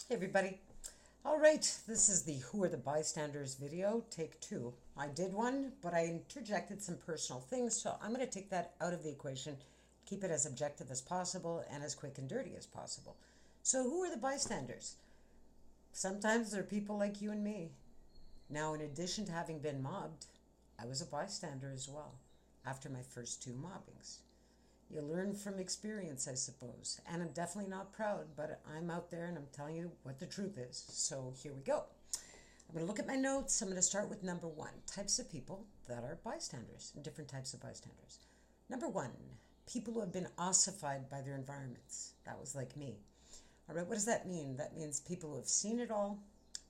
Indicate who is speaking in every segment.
Speaker 1: Hey everybody. All right, this is the Who Are the Bystanders video, take two. I did one, but I interjected some personal things, so I'm going to take that out of the equation, keep it as objective as possible and as quick and dirty as possible. So who are the bystanders? Sometimes they're people like you and me. Now, in addition to having been mobbed, I was a bystander as well after my first two mobbings. You learn from experience, I suppose. And I'm definitely not proud, but I'm out there and I'm telling you what the truth is. So here we go. I'm going to look at my notes. I'm going to start with number one, types of people that are bystanders, and different types of bystanders. Number one, people who have been ossified by their environments. That was like me. All right, what does that mean? That means people who have seen it all,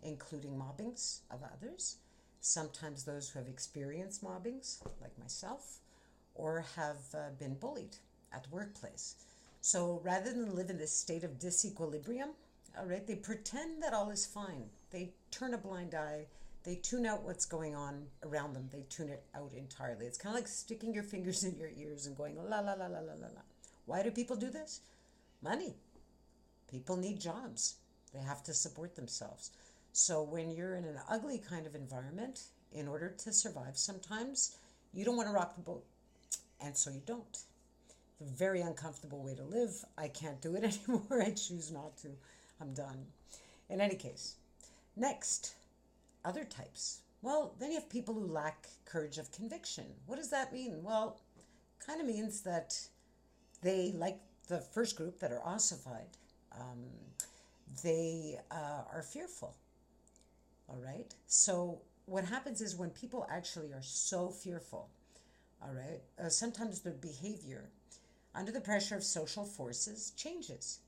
Speaker 1: including mobbings of others, sometimes those who have experienced mobbings, like myself, or have been bullied at the workplace. So rather than live in this state of disequilibrium, all right, they pretend that all is fine. They turn a blind eye. They tune out what's going on around them. They tune it out entirely. It's kind of like sticking your fingers in your ears and going la la la la la la la. Why do people do this? Money. People need jobs. They have to support themselves. So when you're in an ugly kind of environment, in order to survive sometimes, you don't want to rock the boat. And so you don't. It's a very uncomfortable way to live. I can't do it anymore. I choose not to. I'm done. In any case, next, other types. Well, then you have people who lack courage of conviction. What does that mean? Well, kind of means that they, like the first group that are ossified, they are fearful. All right? So what happens is when people actually are so fearful, all right, sometimes their behavior under the pressure of social forces changes.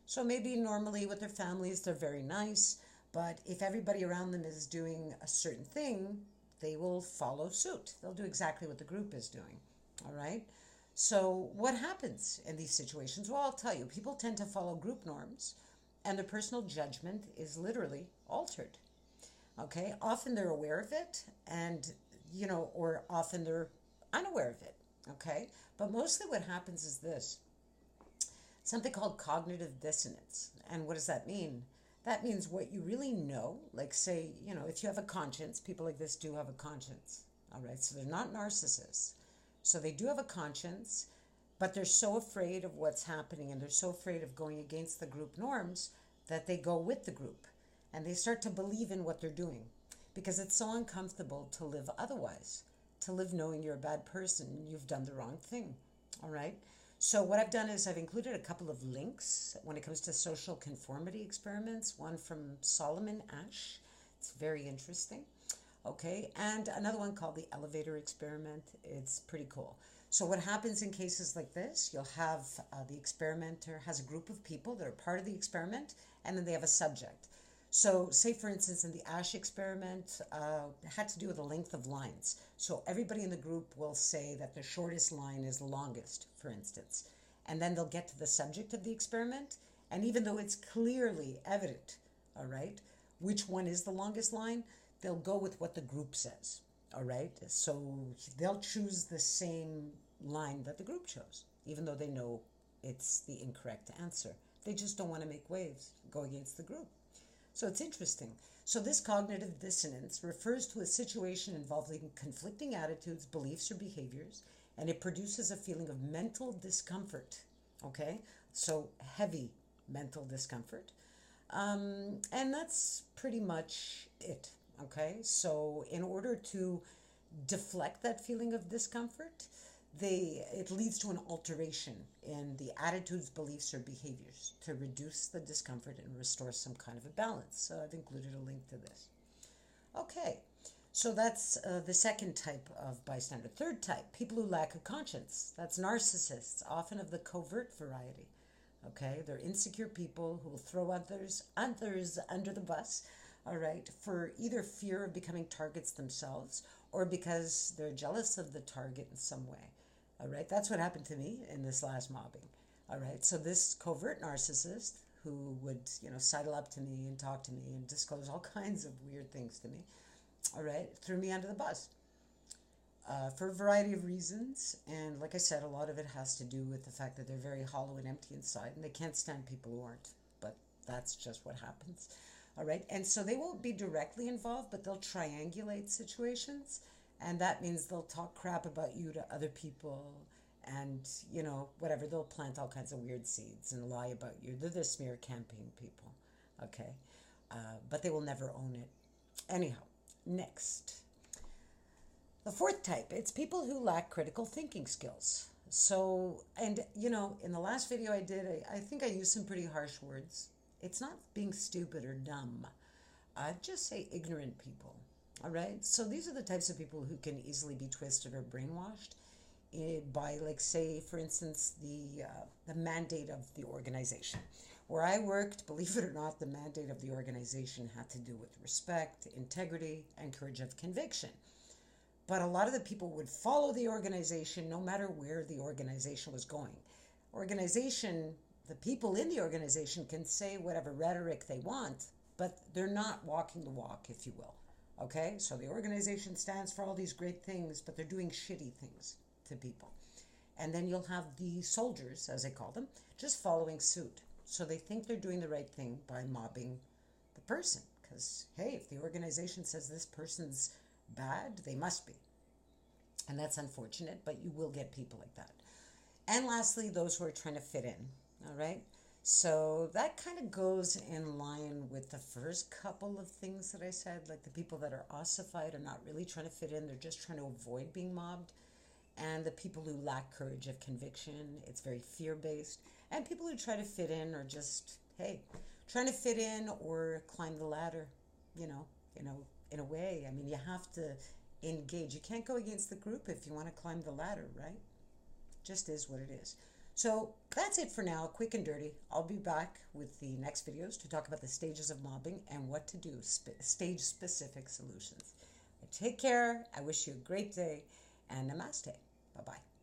Speaker 1: So maybe normally with their families, they're very nice, but if everybody around them is doing a certain thing, they will follow suit. They'll do exactly what the group is doing, all right? So what happens in these situations? Well, I'll tell you, people tend to follow group norms, and their personal judgment is literally altered, okay? Often they're aware of it, and, or often they're unaware of it, okay? But mostly what happens is this, something called cognitive dissonance. And what does that mean? That means what you really know, like say, if you have a conscience, people like this do have a conscience, all right? So they're not narcissists. So they do have a conscience, but they're so afraid of what's happening and they're so afraid of going against the group norms that they go with the group and they start to believe in what they're doing because it's so uncomfortable to live otherwise. To live knowing you're a bad person, you've done the wrong thing, all right? So what I've done is I've included a couple of links when it comes to social conformity experiments, one from Solomon Asch. It's very interesting, okay? And another one called the elevator experiment. It's pretty cool. So what happens in cases like this, you'll have the experimenter has a group of people that are part of the experiment, and then they have a subject. So say, for instance, in the Asch experiment, it had to do with the length of lines. So everybody in the group will say that the shortest line is the longest, for instance. And then they'll get to the subject of the experiment. And even though it's clearly evident, all right, which one is the longest line, they'll go with what the group says, all right? So they'll choose the same line that the group chose, even though they know it's the incorrect answer. They just don't want to make waves, go against the group. So it's interesting. So this cognitive dissonance refers to a situation involving conflicting attitudes, beliefs, or behaviors, and it produces a feeling of mental discomfort, okay? So heavy mental discomfort. And that's pretty much it, okay? So in order to deflect that feeling of discomfort, it leads to an alteration in the attitudes, beliefs, or behaviors to reduce the discomfort and restore some kind of a balance. So I've included a link to this. Okay, so that's the second type of bystander. Third type, people who lack a conscience. That's narcissists, often of the covert variety. Okay, they're insecure people who will throw others under the bus, all right, for either fear of becoming targets themselves or because they're jealous of the target in some way. All right, that's what happened to me in this last mobbing. All right, so this covert narcissist who would, sidle up to me and talk to me and disclose all kinds of weird things to me, all right, threw me under the bus. For a variety of reasons. And like I said, a lot of it has to do with the fact that they're very hollow and empty inside, and they can't stand people who aren't. But That's just what happens. All right. And so they won't be directly involved, but they'll triangulate situations. And that means they'll talk crap about you to other people and, whatever. They'll plant all kinds of weird seeds and lie about you. They're the smear campaign people. Okay. But they will never own it. Anyhow, next. The fourth type, it's people who lack critical thinking skills. So, and in the last video I did, I think I used some pretty harsh words. It's not being stupid or dumb. I'd just say ignorant people. All right? So these are the types of people who can easily be twisted or brainwashed by, like, say, for instance, the mandate of the organization. Where I worked, believe it or not, the mandate of the organization had to do with respect, integrity, and courage of conviction. But a lot of the people would follow the organization no matter where the organization was going. The people in the organization can say whatever rhetoric they want, but they're not walking the walk, if you will. Okay? So the organization stands for all these great things, but they're doing shitty things to people. And then you'll have the soldiers, as they call them, just following suit. So they think they're doing the right thing by mobbing the person. Because, hey, if the organization says this person's bad, they must be. And that's unfortunate, but you will get people like that. And lastly, those who are trying to fit in. All right? So that kind of goes in line with the first couple of things that I said. Like the people that are ossified are not really trying to fit in. They're just trying to avoid being mobbed. And the people who lack courage of conviction, it's very fear-based. And people who try to fit in are just, hey, trying to fit in or climb the ladder, in a way. I mean, you have to engage. You can't go against the group if you want to climb the ladder, right? Just is what it is. So that's it for now, quick and dirty. I'll be back with the next videos to talk about the stages of mobbing and what to do, stage-specific solutions. Take care. I wish you a great day, and namaste. Bye-bye.